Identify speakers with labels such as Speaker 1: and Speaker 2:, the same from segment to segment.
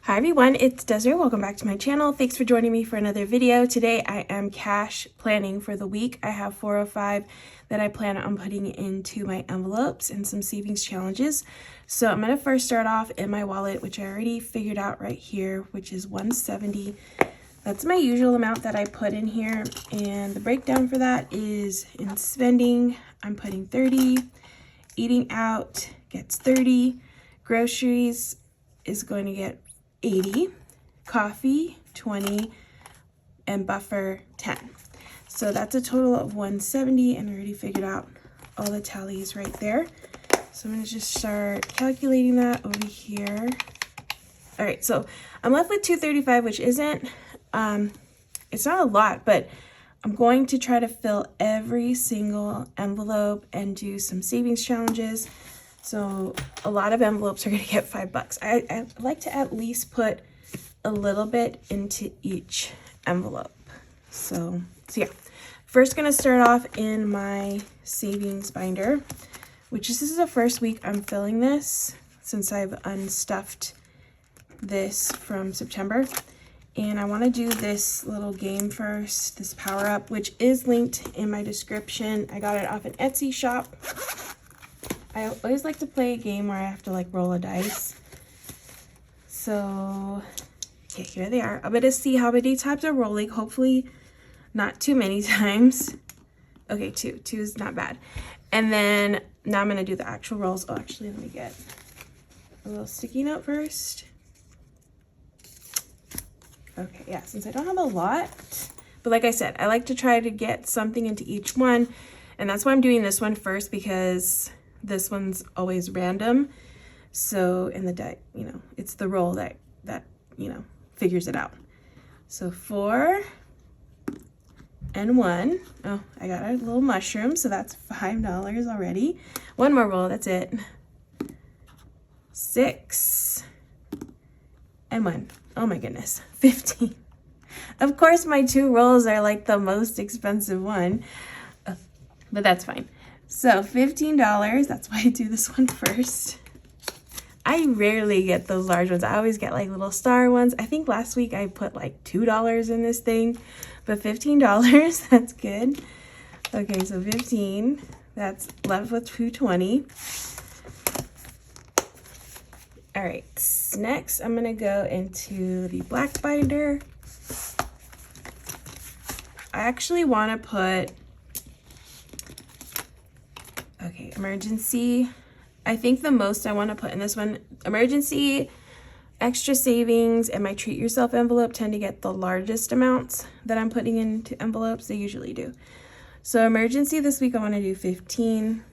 Speaker 1: Hi everyone, it's Desiree. Welcome back to my channel. Thanks for joining me for another video. Today I am cash planning for the week. I have $405 that I plan on putting into my envelopes and some savings challenges. So I'm going to first start off in my wallet, which I already figured out right here, which is $170. That's my usual amount that I put in here, and the breakdown for that is in spending, I'm putting $30, eating out gets $30, groceries is going to get $80, coffee $20, and buffer $10. So that's a total of $170, and I already figured out all the tallies right there. So I'm going to just start calculating that over here. All right, so I'm left with $235, which isn't, it's not a lot, but I'm going to try to fill every single envelope and do some savings challenges. So a lot of envelopes are going to get $5. I like to at least put a little bit into each envelope. So yeah, first going to start off in my savings binder, which this is the first week I'm filling this since I've unstuffed this from September. And I want to do this little game first, this power up, which is linked in my description. I got it off an Etsy shop. I always like to play a game where I have to like roll a dice. So okay, here they are. I'm gonna see how many times I'm rolling. Hopefully not too many times. Okay, two is not bad. And then now I'm gonna do the actual rolls. Oh, actually, let me get a little sticky note first. Okay, yeah, since I don't have a lot, but like I said, I like to try to get something into each one, and that's why I'm doing this one first, because this one's always random. So in the deck, you know, it's the roll that you know, figures it out. So 4 and 1. Oh, I got a little mushroom, so that's $5 already. One more roll, that's it. 6 and 1. Oh my goodness, 15. Of course, my 2 rolls are like the most expensive one, but that's fine. So $15, that's why I do this one first. I rarely get those large ones. I always get like little star ones. I think last week I put like $2 in this thing, but $15, that's good. Okay, so 15, that's left with $220. All right, next I'm gonna go into the black binder. I actually wanna put, okay, emergency. I think the most I wanna put in this one, emergency, extra savings, and my treat yourself envelope tend to get the largest amounts that I'm putting into envelopes. They usually do. So emergency this week, I wanna do 15.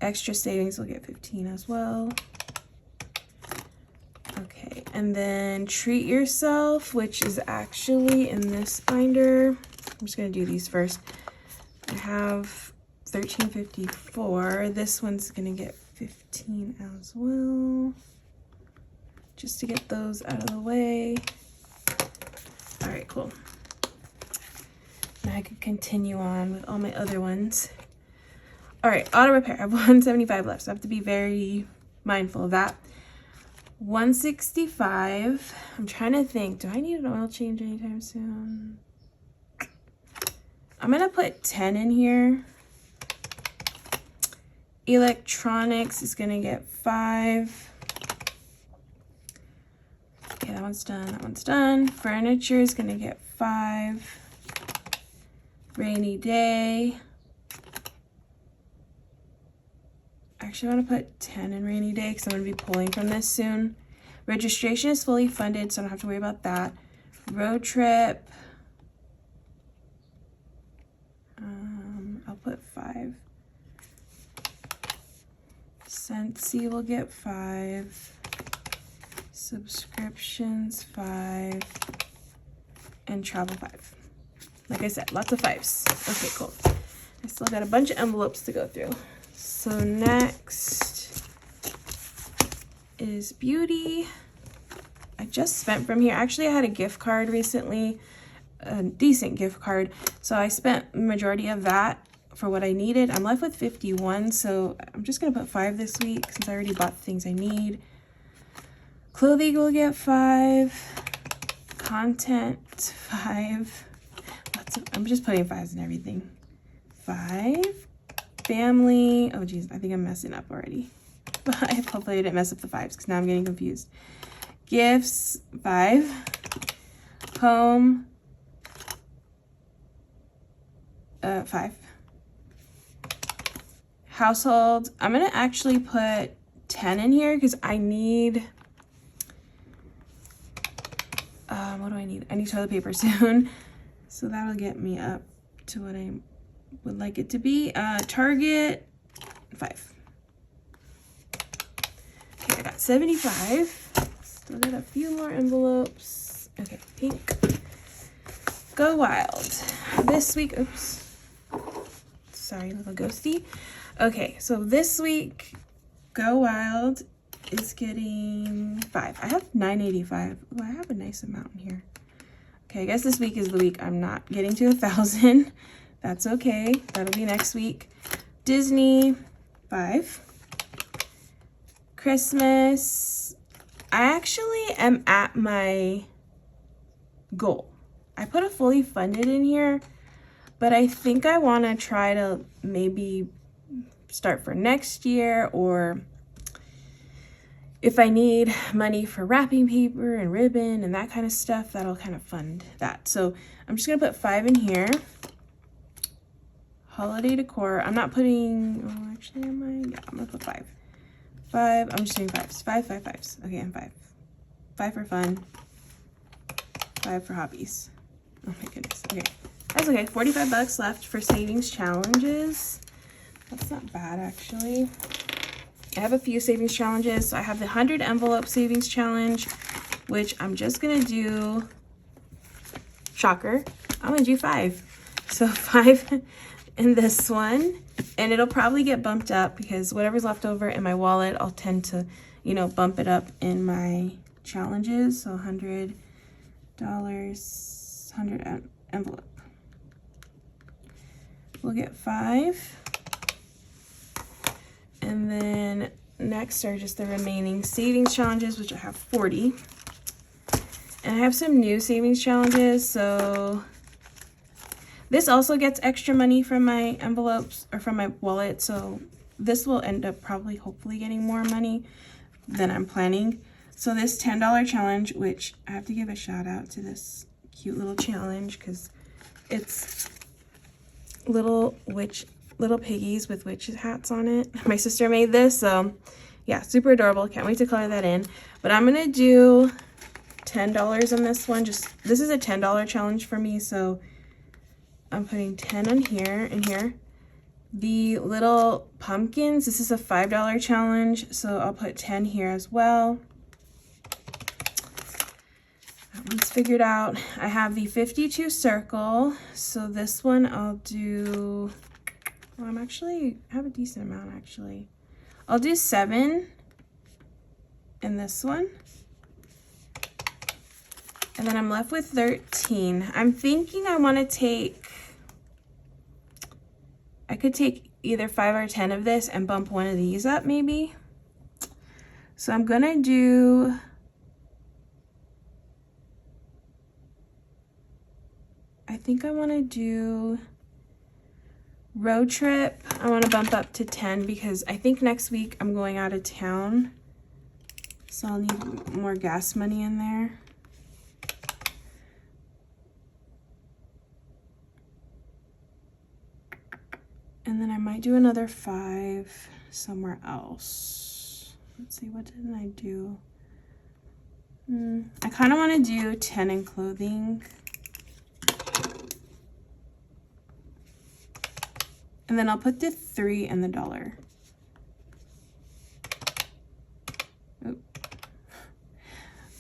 Speaker 1: Extra savings will get 15 as well. Okay, and then treat yourself, which is actually in this binder. I'm just gonna do these first. I have $13.54. This one's gonna get 15 as well, just to get those out of the way. All right, cool. Now I could continue on with all my other ones. All right, auto repair, I have $175 left, so I have to be very mindful of that. $165, I'm trying to think, do I need an oil change anytime soon? I'm gonna put 10 in here. Electronics is gonna get 5. Okay, that one's done, that one's done. Furniture is gonna get 5. Rainy day. Actually, I want to put 10 in rainy day because I'm going to be pulling from this soon. Registration is fully funded, so I don't have to worry about that. Road trip. I'll put 5. Scentsy will get 5. Subscriptions 5. And travel 5. Like I said, lots of 5s. Okay, cool. I still got a bunch of envelopes to go through. So next is beauty. I just spent from here. Actually, I had a gift card recently, a decent gift card. So I spent the majority of that for what I needed. I'm left with 51, so I'm just gonna put 5 this week since I already bought the things I need. Clothing will get 5. Content 5. I'm just putting 5s in everything. 5. Family. Oh geez, I think I'm messing up already. 5. Hopefully I didn't mess up the 5s because now I'm getting confused. Gifts 5. Home 5. Household, I'm gonna actually put 10 in here because I need what do I need? I need toilet paper soon. So that'll get me up to what I would like it to be. Target 5. Okay, I got 75. Still got a few more envelopes. Okay, pink. Go Wild. This week, oops. Sorry, little ghosty. Okay, so this week, Go Wild is getting 5. I have 985. Oh, I have a nice amount in here. Okay, I guess this week is the week I'm not getting to 1,000. That's okay. That'll be next week. Disney, 5. Christmas. I actually am at my goal. I put a fully funded in here, but I think I want to try to maybe start for next year, or if I need money for wrapping paper and ribbon and that kind of stuff, that'll kind of fund that. So I'm just gonna put 5 in here. Holiday decor, I'm not putting, oh actually am I? Yeah, I'm gonna put 5. 5, I'm just doing 5s. 5, 5, 5s. Okay, I'm 5. 5 for fun, 5 for hobbies. Oh my goodness, okay. That's okay, 45 bucks left for savings challenges. That's not bad actually. I have a few savings challenges. So I have the 100 envelope savings challenge, which I'm just gonna do, shocker, I'm gonna do 5. So 5 in this one, and it'll probably get bumped up because whatever's left over in my wallet, I'll tend to, you know, bump it up in my challenges. So $100, 100 envelope. We'll get 5. And then next are just the remaining savings challenges, which I have 40. And I have some new savings challenges. So this also gets extra money from my envelopes or from my wallet. So this will end up probably hopefully getting more money than I'm planning. So this $10 challenge, which I have to give a shout out to this cute little challenge because it's little piggies with witch hats on it. My sister made this, so yeah, super adorable. Can't wait to color that in. But I'm gonna do $10 on this one. This is a $10 challenge for me, so I'm putting 10 on here and here. The little pumpkins, this is a $5 challenge, so I'll put 10 here as well. That one's figured out. I have the 52 circle, so this one I'll do, well, I have a decent amount actually. I'll do 7 in this one. And then I'm left with 13. I'm thinking I want to take, I could take either 5 or 10 of this and bump one of these up maybe. So I'm gonna do, I think I want to do road trip. I want to bump up to 10 because I think next week I'm going out of town. So I'll need more gas money in there. And then I might do another 5 somewhere else. Let's see, what didn't I do? I kind of want to do 10 in clothing. And then I'll put the 3 in the dollar. Oop.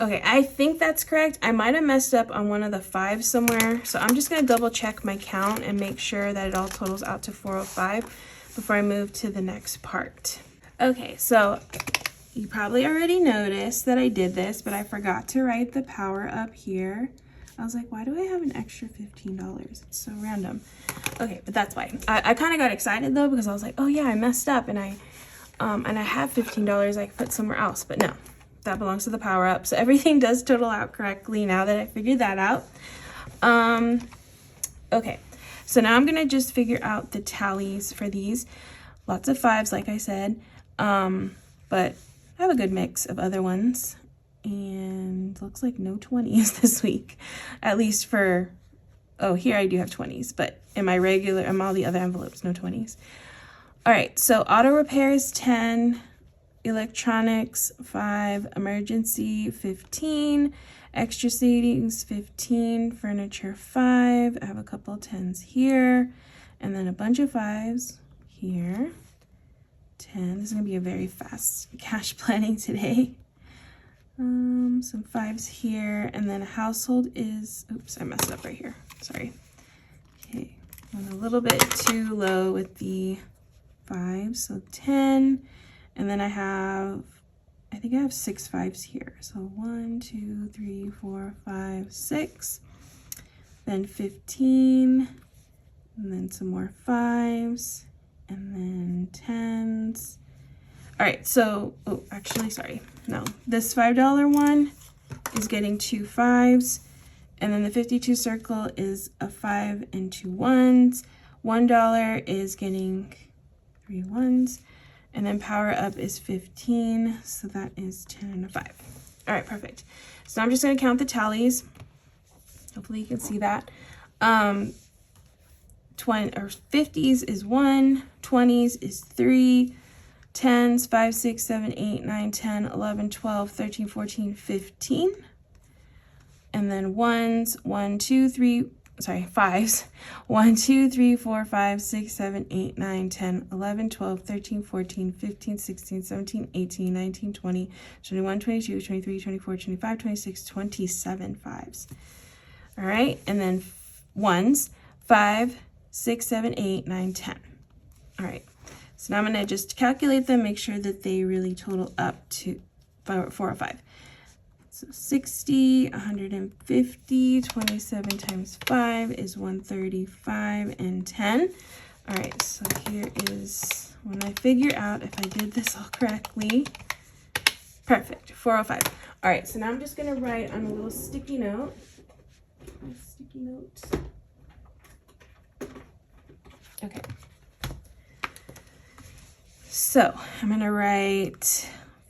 Speaker 1: Okay, I think that's correct. I might have messed up on one of the 5s somewhere. So I'm just gonna double check my count and make sure that it all totals out to 405 before I move to the next part. Okay, so you probably already noticed that I did this, but I forgot to write the power up here. I was like, why do I have an extra $15? It's so random. Okay, but that's why. I kind of got excited though because I was like, oh yeah, I messed up and I have $15 I could put somewhere else, but no. that belongs to the power up. So everything does total out correctly now that I figured that out. Okay, so now I'm gonna just figure out the tallies for these. Lots of 5s, like I said, but I have a good mix of other ones, and looks like no 20s this week, at least for, oh, here I do have 20s, but in my regular, in all the other envelopes, no 20s. All right, so auto repair is 10, electronics 5, emergency 15, extra savings 15, furniture 5. I have a couple 10s here, and then a bunch of 5s here. 10. This is gonna be a very fast cash planning today. Some 5s here, and then a household is, oops, I messed up right here. Sorry. Okay, went a little bit too low with the 5, so 10, and then I think I have 6 5s here. So 1, 2, 3, 4, 5, 6, then 15, and then some more 5s, and then 10s. All right, so, oh, actually, sorry. No, this $5 one is getting 2 5s, and then the 52 circle is a 5 and 2 1s. $1 is getting 3 1s, and then power up is 15, so that is 10 and a 5. All right, perfect. So I'm just gonna count the tallies. Hopefully you can see that. 50s is 1, 20s is 3, 10s 5, 6, 7, 8, 9, 10, 11, 12, 13, 14, 15, and then 5s 1, 2, 3, 4, 5, 6, 7, 8, 9, 10, 11, 12, 13, 14, 15, 16, 17, 18, 19, 20, 21, 22, 23, 24, 25, 26, 27 5s. All right, and then 1s 5, 6, 7, 8, 9, 10. All right, so now I'm gonna just calculate them, make sure that they really total up to 405. So 60, 150, 27 times 5 is 135, and 10. All right, so here is when I figure out if I did this all correctly. Perfect, 405. All right, so now I'm just gonna write on a little sticky note. Okay. So I'm gonna write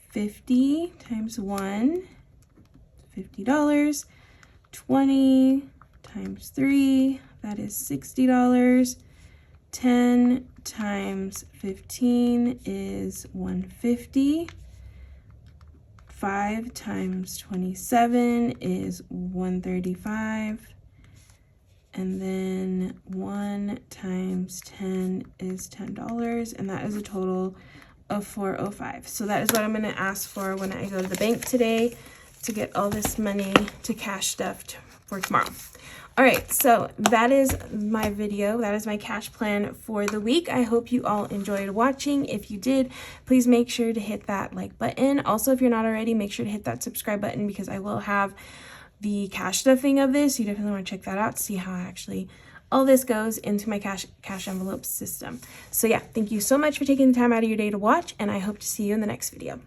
Speaker 1: 50 times 1, $50, 20 times 3, that is $60, 10 times 15 is 150, 5 times 27 is 135, and then 1 times 10 is $10, and that is a total of 405. So that is what I'm going to ask for when I go to the bank today to get all this money to cash stuffed for tomorrow. All right, so that is my video. That is my cash plan for the week. I hope you all enjoyed watching. If you did, please make sure to hit that like button. Also, if you're not already, make sure to hit that subscribe button, because I will have the cash stuffing of this. You definitely want to check that out to see how actually all this goes into my cash envelope system. So yeah, thank you so much for taking the time out of your day to watch, and I hope to see you in the next video.